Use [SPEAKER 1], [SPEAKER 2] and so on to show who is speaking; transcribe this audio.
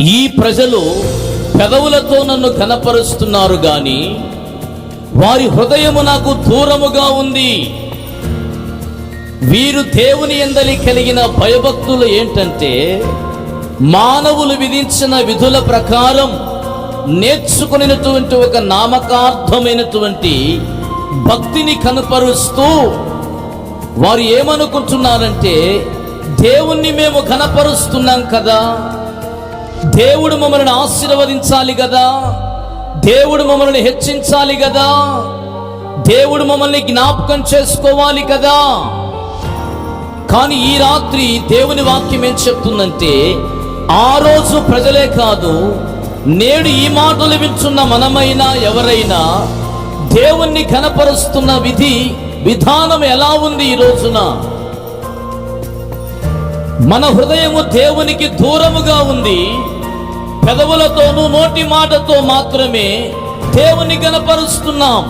[SPEAKER 1] ఈ ప్రజలు పెదవులతో నన్ను ఘనపరుస్తున్నారు గాని వారి హృదయము నాకు దూరముగా ఉంది. వీరు దేవుని యందలి కలిగిన భయభక్తులు ఏంటంటే, మానవులు విధించిన విధుల ప్రకారం నేర్చుకునేటువంటి ఒక నామకార్థమైనటువంటి భక్తిని కనపరుస్తూ వారు ఏమనుకుంటున్నారంటే, దేవుణ్ణి మేము ఘనపరుస్తున్నాం కదా, దేవుడు మమ్మల్ని ఆశీర్వదించాలి కదా, దేవుడు మమ్మల్ని హెచ్చించాలి కదా, దేవుడు మమ్మల్ని జ్ఞాపకం చేసుకోవాలి కదా. కానీ ఈ రాత్రి దేవుని వాక్యం ఏం చెప్తుందంటే, ఆ రోజు ప్రజలే కాదు, నేడు ఈ మాటలు వింటున్న మనమైనా ఎవరైనా దేవుణ్ణి ఘనపరుస్తున్న విధానం ఎలా ఉంది? ఈ రోజున మన హృదయము దేవునికి దూరముగా ఉంది. పెదవులతోనూ నోటి మాటతో మాత్రమే దేవుని ఘనపరుస్తున్నాం.